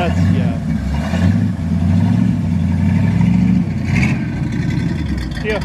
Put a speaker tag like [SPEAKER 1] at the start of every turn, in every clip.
[SPEAKER 1] That's, yeah. Yeah.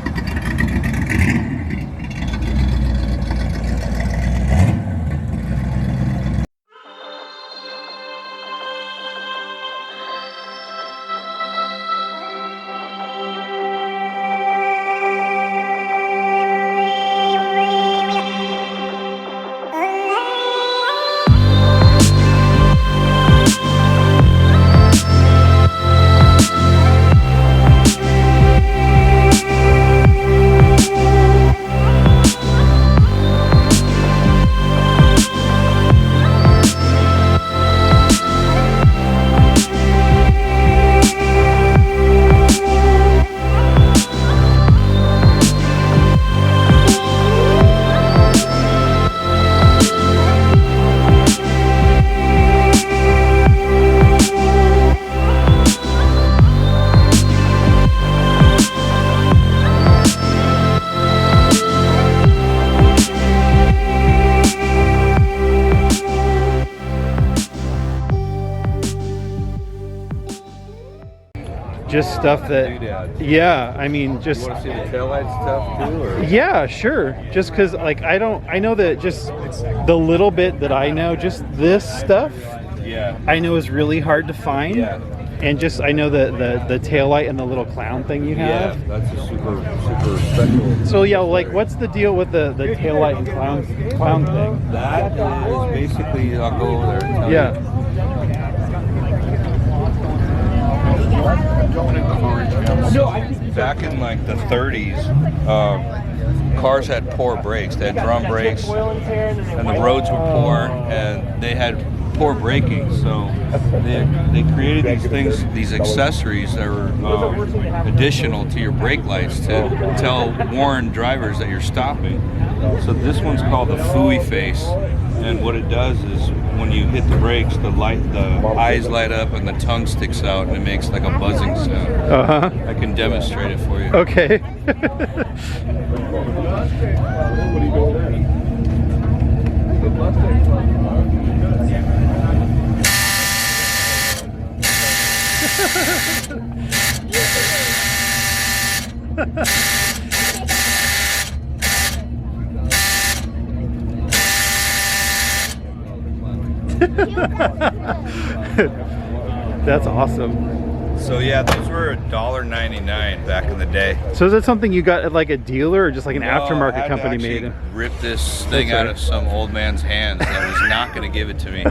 [SPEAKER 1] Just stuff that, yeah, I mean, just,
[SPEAKER 2] You want to see the taillight stuff too, or?
[SPEAKER 1] yeah, sure. Just because, like, I know that just the little bit that I know, just this stuff,
[SPEAKER 2] Yeah.
[SPEAKER 1] I know is really hard to find.
[SPEAKER 2] Yeah.
[SPEAKER 1] And just, I know the taillight and the little clown thing you
[SPEAKER 2] Yeah,
[SPEAKER 1] have.
[SPEAKER 2] that's a super special.
[SPEAKER 1] So, yeah, like, what's the deal with the taillight and clown thing?
[SPEAKER 2] That is basically, I'll go over there and tell
[SPEAKER 1] Yeah.
[SPEAKER 2] you. Back in like the 30s, cars had poor brakes. They had drum brakes, and the roads were poor, and they had poor braking. So they created these things, these accessories that were additional to your brake lights to warn drivers that you're stopping. So this one's called the Fooey face, and what it does is when you hit the brakes, the eyes light up and the tongue sticks out, and it makes like a buzzing sound.
[SPEAKER 1] Uh-huh.
[SPEAKER 2] I can demonstrate it for you.
[SPEAKER 1] Okay. That's awesome.
[SPEAKER 2] So yeah, those were $1.99 back in the day.
[SPEAKER 1] So is that something you got at like a dealer or just like an
[SPEAKER 2] Well, I
[SPEAKER 1] aftermarket
[SPEAKER 2] had to
[SPEAKER 1] company
[SPEAKER 2] actually
[SPEAKER 1] made?
[SPEAKER 2] Rip this thing out of some old man's hands that was not going to give it to me.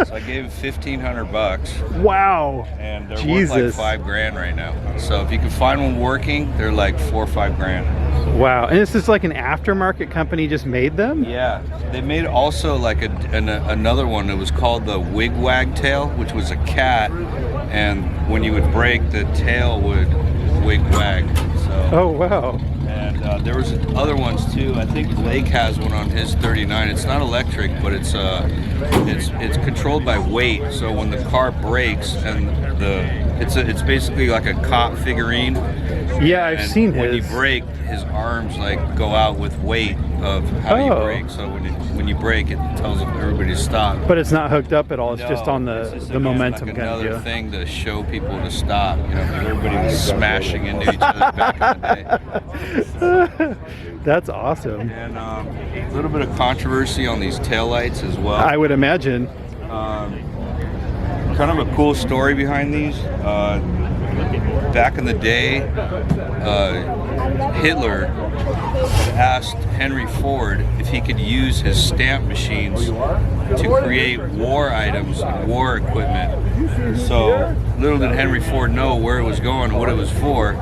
[SPEAKER 2] So I gave him $1,500,
[SPEAKER 1] Wow.
[SPEAKER 2] and they're
[SPEAKER 1] Jesus.
[SPEAKER 2] worth like $5,000 right now. So if you can find one working, they're like $4,000 or $5,000.
[SPEAKER 1] Wow. And it's just like an aftermarket company just made them?
[SPEAKER 2] Yeah, they made also like another one that was called the Wig-Wag tail, which was a cat, and when you would brake, the tail would wig-wag. So.
[SPEAKER 1] Oh, wow.
[SPEAKER 2] And there was other ones too. I think Blake has one on his 39. It's not electric, but it's controlled by weight. So when the car brakes and it's basically like a cop figurine.
[SPEAKER 1] Yeah, I've
[SPEAKER 2] And
[SPEAKER 1] seen
[SPEAKER 2] when
[SPEAKER 1] his.
[SPEAKER 2] you brake, his arms like go out with weight of how you
[SPEAKER 1] Oh.
[SPEAKER 2] brake. So when you brake, it tells everybody to stop.
[SPEAKER 1] But it's not hooked up at all. It's just on
[SPEAKER 2] it's
[SPEAKER 1] the
[SPEAKER 2] just,
[SPEAKER 1] the
[SPEAKER 2] again,
[SPEAKER 1] momentum
[SPEAKER 2] like
[SPEAKER 1] kind of
[SPEAKER 2] another
[SPEAKER 1] deal.
[SPEAKER 2] thing to show people to stop. You know, 'cause everybody was smashing into each other back in the day.
[SPEAKER 1] That's awesome.
[SPEAKER 2] And a little bit of controversy on these taillights as well.
[SPEAKER 1] I would imagine.
[SPEAKER 2] Kind of a cool story behind these. Back in the day, Hitler asked Henry Ford if he could use his stamp machines to create war items and war equipment. So little did Henry Ford know where it was going and what it was for.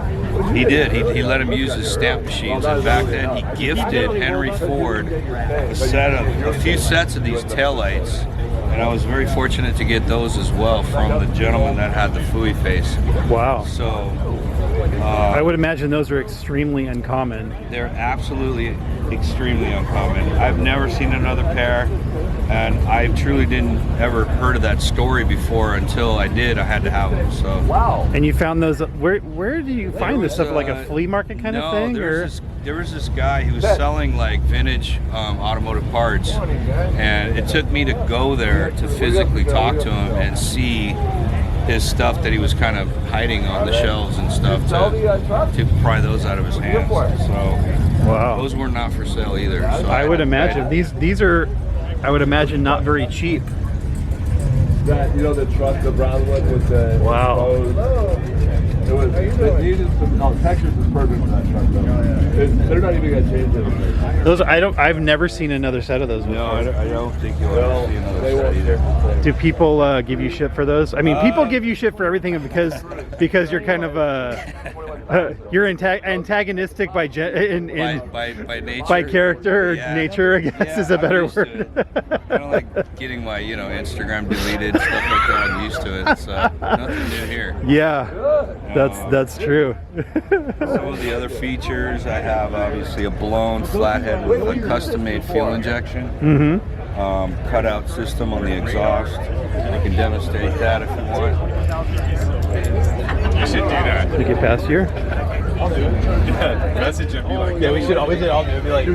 [SPEAKER 2] He did. He let him use his stamp machines. And back then, he gifted Henry Ford a few sets of these taillights. And I was very fortunate to get those as well from the gentleman that had the Fooey face.
[SPEAKER 1] Wow.
[SPEAKER 2] So
[SPEAKER 1] I would imagine those are extremely uncommon.
[SPEAKER 2] they're absolutely extremely uncommon. I've never seen another pair, and I truly didn't ever heard of that story before until I did. I had to have them. So
[SPEAKER 1] And you found those, where do you find this
[SPEAKER 2] was,
[SPEAKER 1] stuff? Like a flea market kind of thing?
[SPEAKER 2] There was this guy who was selling like vintage automotive parts, and it took me to go there to physically talk to him and see his stuff that he was kind of hiding on the shelves and stuff to pry those out of his hands. So
[SPEAKER 1] Wow.
[SPEAKER 2] those were not for sale either. So
[SPEAKER 1] I would imagine these are, I would imagine, not very cheap.
[SPEAKER 3] That, you know, the truck, the brown one with the
[SPEAKER 1] Wow.
[SPEAKER 3] exposed. It needed some. No, Texas is perfect for that truck though. They're not even gonna change it.
[SPEAKER 1] Those I've never seen another set of those before.
[SPEAKER 2] No, I don't think you'll
[SPEAKER 3] Well,
[SPEAKER 2] ever see another
[SPEAKER 3] they
[SPEAKER 2] set
[SPEAKER 3] won't
[SPEAKER 2] either.
[SPEAKER 1] Do people give you shit for those? I mean, people give you shit for everything because you're kind of you're antagonistic by
[SPEAKER 2] By nature.
[SPEAKER 1] by character or
[SPEAKER 2] Yeah.
[SPEAKER 1] nature, I guess is a
[SPEAKER 2] I'm
[SPEAKER 1] better
[SPEAKER 2] used to
[SPEAKER 1] word.
[SPEAKER 2] it. I don't like getting my Instagram deleted, stuff like that. I'm used to it. It's nothing new here.
[SPEAKER 1] Yeah, that's true.
[SPEAKER 2] Some of the other features, I have obviously a blown flathead with a custom-made fuel injection.
[SPEAKER 1] Mm-hmm.
[SPEAKER 2] Cutout system on the exhaust. You can demonstrate that if you want.
[SPEAKER 4] You should do that.
[SPEAKER 1] To get past here.
[SPEAKER 4] Yeah, message him. Be like,
[SPEAKER 3] Yeah, we should all do it. Be like,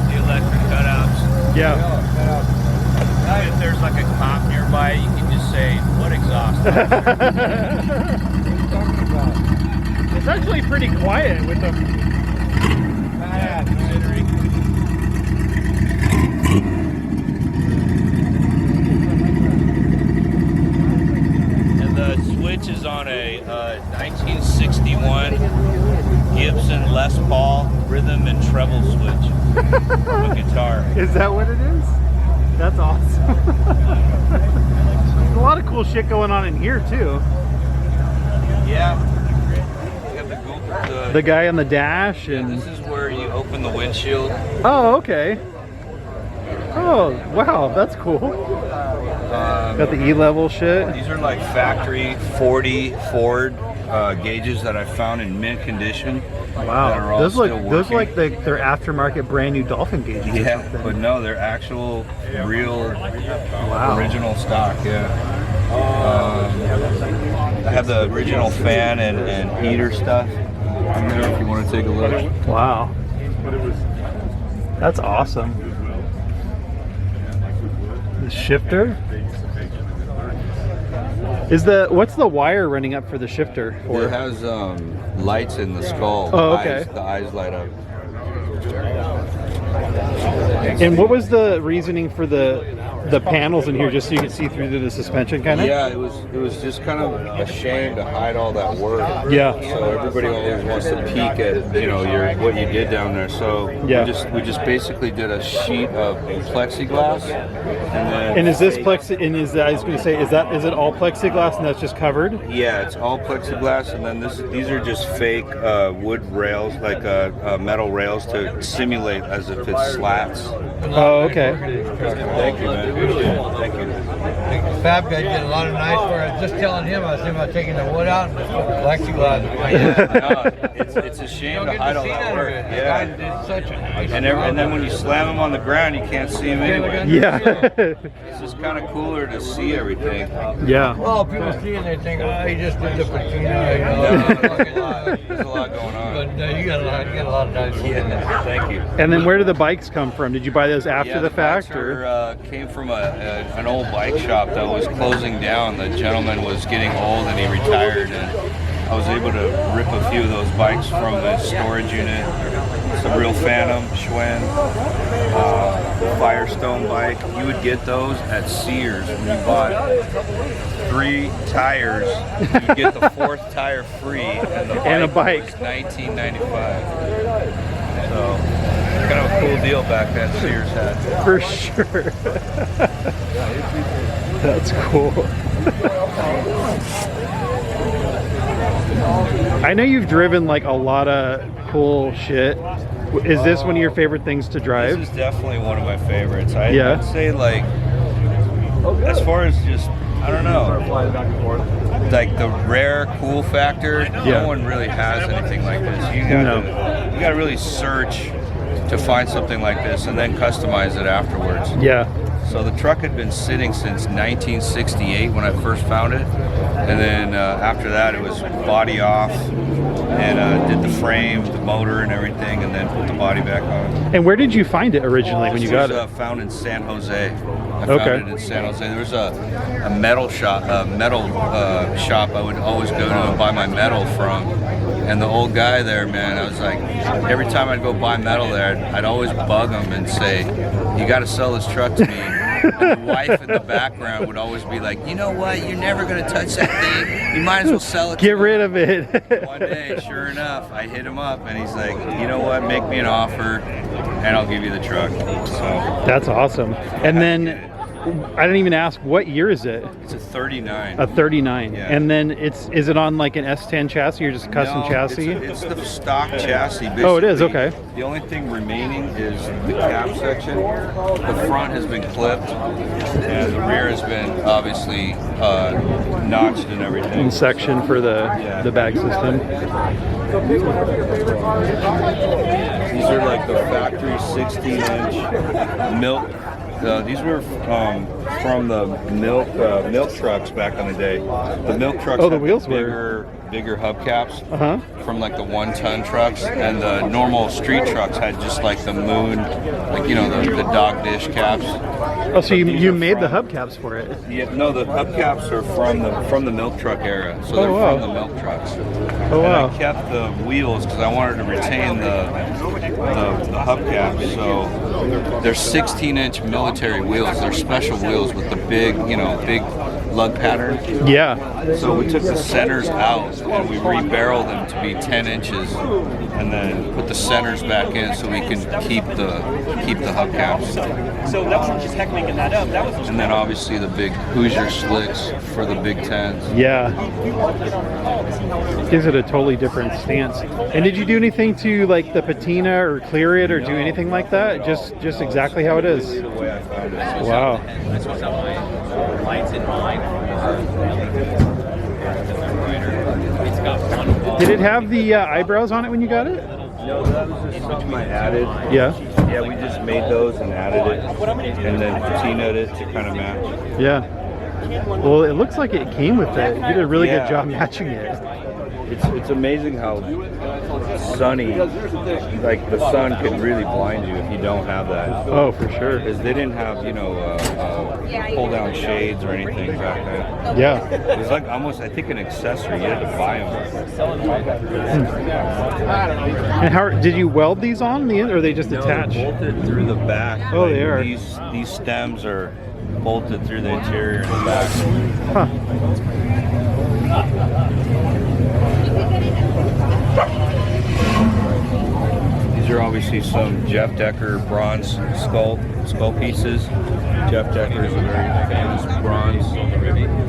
[SPEAKER 5] The electric cutouts.
[SPEAKER 1] Yeah.
[SPEAKER 5] If there's like a cop nearby, you can just say, "What exhaust?"
[SPEAKER 1] It's actually pretty quiet with them.
[SPEAKER 5] Yeah, considering. And the switch is on a 1961 Gibson Les Paul rhythm and treble switch of a guitar.
[SPEAKER 1] Is that what it is? That's awesome. There's a lot of cool shit going on in here too.
[SPEAKER 2] Yeah. You have the
[SPEAKER 1] The guy on the dash
[SPEAKER 2] Yeah,
[SPEAKER 1] and
[SPEAKER 2] this is where you open the windshield.
[SPEAKER 1] oh, okay. Oh, wow, that's cool. Got the E-level shit.
[SPEAKER 2] These are like factory 40 Ford gauges that I found in mint condition. that are
[SPEAKER 1] Wow,
[SPEAKER 2] all
[SPEAKER 1] those look
[SPEAKER 2] still
[SPEAKER 1] those
[SPEAKER 2] working.
[SPEAKER 1] like their aftermarket brand new Dolphin gauges. or
[SPEAKER 2] Yeah,
[SPEAKER 1] something.
[SPEAKER 2] but no, they're actual, real,
[SPEAKER 1] Wow.
[SPEAKER 2] original stock. Yeah. I have the original fan and heater stuff in there if you want to take a look.
[SPEAKER 1] Wow, that's awesome. The shifter is what's the wire running up for the shifter for?
[SPEAKER 2] It has lights in the skull.
[SPEAKER 1] Oh,
[SPEAKER 2] The
[SPEAKER 1] okay.
[SPEAKER 2] eyes- The eyes light up.
[SPEAKER 1] And what was the reasoning for the panels in here, just so you could see through to the suspension, kind of?
[SPEAKER 2] Yeah, it was just kind of a shame to hide all that work.
[SPEAKER 1] Yeah.
[SPEAKER 2] So everybody always wants to peek at what you did down there. So
[SPEAKER 1] Yeah.
[SPEAKER 2] we just basically did a sheet of plexiglass, and then
[SPEAKER 1] And is this plexi? And I was going to say, is it all plexiglass and that's just covered?
[SPEAKER 2] yeah, it's all plexiglass, and then these are just fake wood rails, like metal rails to simulate as if it's slats.
[SPEAKER 1] Oh, okay.
[SPEAKER 2] Thank you, man. Appreciate it. Thank you.
[SPEAKER 6] Fab guy did a lot of nice work. Just telling him, I was thinking about taking the wood out and just put plexiglass.
[SPEAKER 2] No, it's a shame to hide all that work.
[SPEAKER 6] The guy
[SPEAKER 2] Yeah.
[SPEAKER 6] did such a nice
[SPEAKER 2] And then when you slam them on the ground, you can't see them anyway.
[SPEAKER 1] Yeah.
[SPEAKER 2] It's just kind of cooler to see everything.
[SPEAKER 1] Yeah.
[SPEAKER 6] Well, people see and they think, oh, he just did the patina, you know.
[SPEAKER 2] There's a lot going on.
[SPEAKER 6] But you got a lot of nice.
[SPEAKER 2] Yeah, thank you.
[SPEAKER 1] And then where do the bikes come from? Did you buy those after
[SPEAKER 2] Yeah,
[SPEAKER 1] the
[SPEAKER 2] bikes
[SPEAKER 1] fact, or?
[SPEAKER 2] came from an old bike shop that was closing down. The gentleman was getting old and he retired, and I was able to rip a few of those bikes from the storage unit. It's a real Phantom, Schwinn, Firestone bike. You would get those at Sears when you bought 3 tires. You get the 4th tire free, and the
[SPEAKER 1] And a bike.
[SPEAKER 2] was $19.95. So kind of a cool deal back then Sears had.
[SPEAKER 1] For sure. That's cool. I know you've driven like a lot of cool shit. Is this one of your favorite things to drive?
[SPEAKER 2] This is definitely one of my favorites.
[SPEAKER 1] Yeah.
[SPEAKER 2] I'd say, like, as far as just, I don't know. like the rare cool factor.
[SPEAKER 1] Yeah.
[SPEAKER 2] No one really has anything like this. You gotta really search to find something like this and then customize it afterwards.
[SPEAKER 1] Yeah.
[SPEAKER 2] So the truck had been sitting since 1968 when I first found it, and then after that it was body off, and did the frame, the motor, and everything, and then put the body back on.
[SPEAKER 1] And where did you find it originally when you got
[SPEAKER 2] It
[SPEAKER 1] it?
[SPEAKER 2] was found in San Jose. I
[SPEAKER 1] Okay.
[SPEAKER 2] found it in San Jose. There was a metal shop, shop I would always go to and buy my metal from. And the old guy there, man, I was like, every time I'd go buy metal there, I'd always bug him and say, "You got to sell this truck to me." And the wife in the background would always be like, "You know what? You're never gonna touch that thing. You might as well sell it."
[SPEAKER 1] Get rid of it.
[SPEAKER 2] One day, sure enough, I hit him up and he's like, "You know what? Make me an offer, and I'll give you the truck." So
[SPEAKER 1] That's awesome. And then I didn't even ask, what year is it?
[SPEAKER 2] it's a 39.
[SPEAKER 1] A 39.
[SPEAKER 2] Yeah.
[SPEAKER 1] And then is it on like an S10 chassis or just a custom
[SPEAKER 2] No,
[SPEAKER 1] chassis?
[SPEAKER 2] It's the stock chassis. Basically.
[SPEAKER 1] Oh, it is? Okay.
[SPEAKER 2] The only thing remaining is the cab section. The front has been clipped, and the rear has been obviously notched and everything.
[SPEAKER 1] And section for the bag system.
[SPEAKER 2] These are like the factory 16-inch milk. These were from the milk trucks back in the day. The milk trucks
[SPEAKER 1] Oh, the
[SPEAKER 2] had
[SPEAKER 1] wheels were-
[SPEAKER 2] bigger hubcaps
[SPEAKER 1] Uh-huh.
[SPEAKER 2] from like the 1-ton trucks, and the normal street trucks had just like the moon, like the dog dish caps.
[SPEAKER 1] Oh, so you made the hubcaps for it?
[SPEAKER 2] Yeah, no, the hubcaps are from the milk truck era, so they're
[SPEAKER 1] wow.
[SPEAKER 2] from the milk trucks.
[SPEAKER 1] Oh, wow.
[SPEAKER 2] And I kept the wheels because I wanted to retain the hubcaps. So they're 16-inch military wheels. They're special wheels with the big lug pattern.
[SPEAKER 1] Yeah.
[SPEAKER 2] So we took the centers out and we re-barreled them to be 10 inches, and then put the centers back in so we can keep the hubcaps.
[SPEAKER 7] So that wasn't just Heck making that up. That was
[SPEAKER 2] And then obviously the big Hoosier slicks for the Big Tens.
[SPEAKER 1] Yeah. Gives it a totally different stance. And did you do anything to like the patina or clear it or do anything like that? Just exactly how it is.
[SPEAKER 2] The way I found it.
[SPEAKER 1] Wow.
[SPEAKER 7] That's what's on my lights in mine. It's got one.
[SPEAKER 1] Did it have the eyebrows on it when you got it?
[SPEAKER 2] No, that was just something I added.
[SPEAKER 1] Yeah.
[SPEAKER 2] Yeah, we just made those and added it, and then patinaed it to kind of match.
[SPEAKER 1] Yeah. Well, it looks like it came with it. You did a really good
[SPEAKER 2] Yeah.
[SPEAKER 1] job matching it.
[SPEAKER 2] It's amazing how sunny, like the sun can really blind you if you don't have that.
[SPEAKER 1] Oh, for sure.
[SPEAKER 2] Because they didn't have, pull down shades or anything back then.
[SPEAKER 1] Yeah.
[SPEAKER 2] It was like almost, I think, an accessory. You had to buy them.
[SPEAKER 1] And how did you weld these on the end, or are they just
[SPEAKER 2] No,
[SPEAKER 1] attached?
[SPEAKER 2] bolted through the back.
[SPEAKER 1] Oh, they are.
[SPEAKER 2] These stems are bolted through the interior and the back.
[SPEAKER 1] Huh.
[SPEAKER 2] These are obviously some Jeff Decker bronze skull pieces. Jeff Decker is a very famous bronze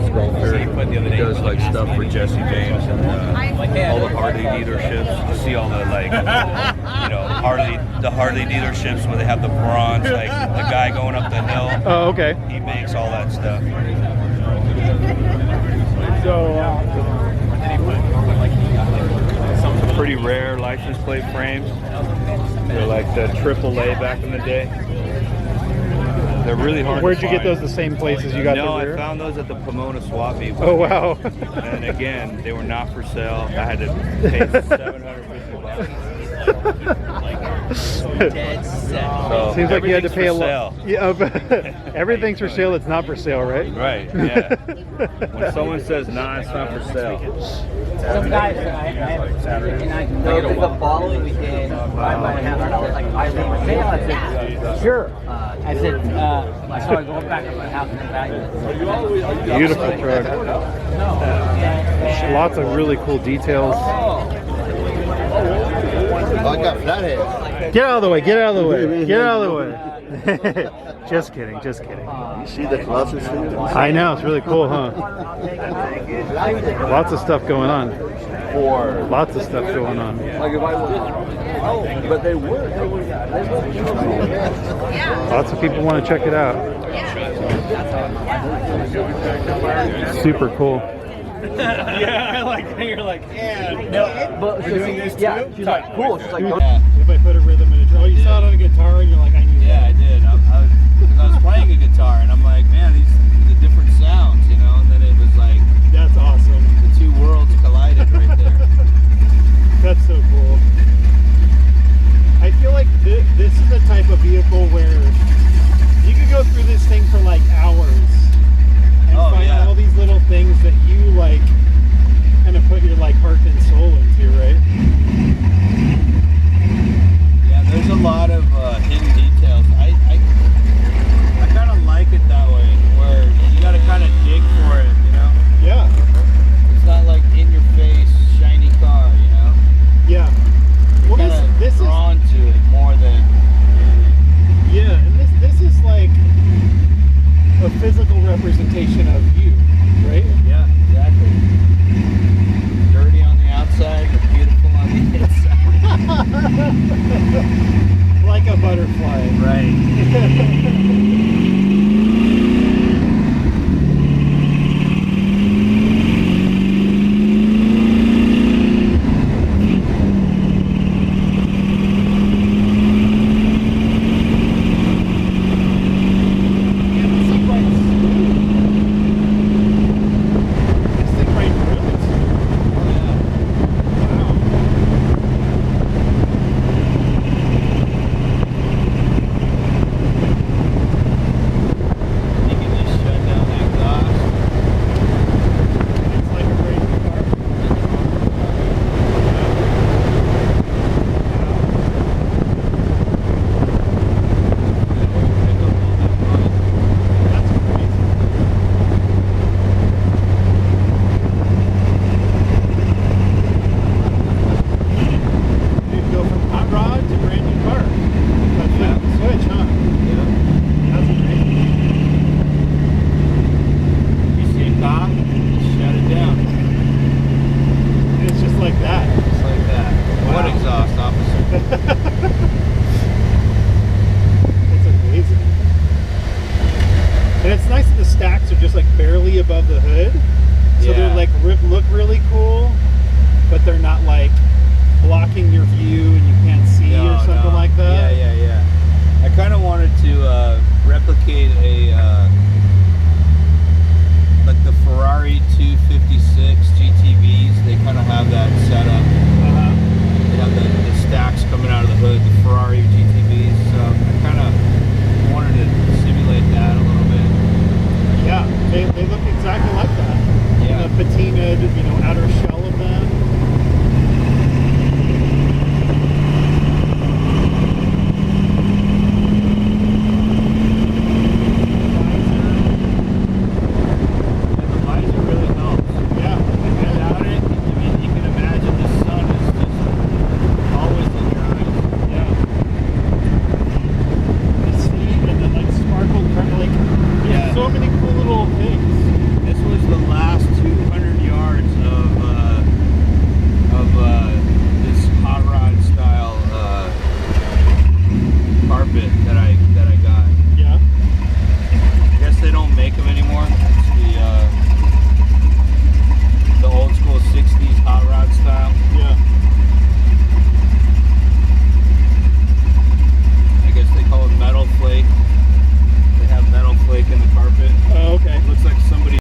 [SPEAKER 2] sculptor. He does like stuff for Jesse James and all the Harley dealerships. You see all the Harley dealerships where they have the bronze, like the guy going up the hill.
[SPEAKER 1] Oh, okay.
[SPEAKER 2] He makes all that stuff. Pretty rare license plate frames. They're like the AAA back in the day. They're really hard
[SPEAKER 1] Where'd
[SPEAKER 2] to
[SPEAKER 1] you get
[SPEAKER 2] find.
[SPEAKER 1] those the same places you got
[SPEAKER 2] No,
[SPEAKER 1] the
[SPEAKER 2] I
[SPEAKER 1] rear?
[SPEAKER 2] found those at the Pomona Swap Meet.
[SPEAKER 1] Oh, wow.
[SPEAKER 2] And again, they were not for sale. I had to pay $750.
[SPEAKER 7] Dead set.
[SPEAKER 2] So
[SPEAKER 1] Seems like you had to pay a
[SPEAKER 2] lot.
[SPEAKER 1] lot. Yeah, everything's for sale. It's not for sale, right?
[SPEAKER 2] Right, yeah. When someone says, nah, it's not for sale.
[SPEAKER 8] Some guys, the following weekend, I said, sure. I said, so I go back to my house and back.
[SPEAKER 1] Beautiful truck. Lots of really cool details.
[SPEAKER 6] I got flathead.
[SPEAKER 1] Get out of the way. Get out of the way. Get out of the way. Just kidding. Just kidding.
[SPEAKER 6] You see the closest thing?
[SPEAKER 1] I know. It's really cool, huh? Lots of stuff going on. Lots of stuff going on.
[SPEAKER 3] Like if I was, but they would.
[SPEAKER 1] Lots of people want to check it out. Super cool.
[SPEAKER 7] Yeah, I like. You're like, yeah.
[SPEAKER 8] But yeah, she's like, cool. She's like,
[SPEAKER 1] If I put a rhythm in it, oh, you saw it on a guitar and you're like, I knew
[SPEAKER 5] Yeah, I did. I was playing a guitar, and I'm like, man, these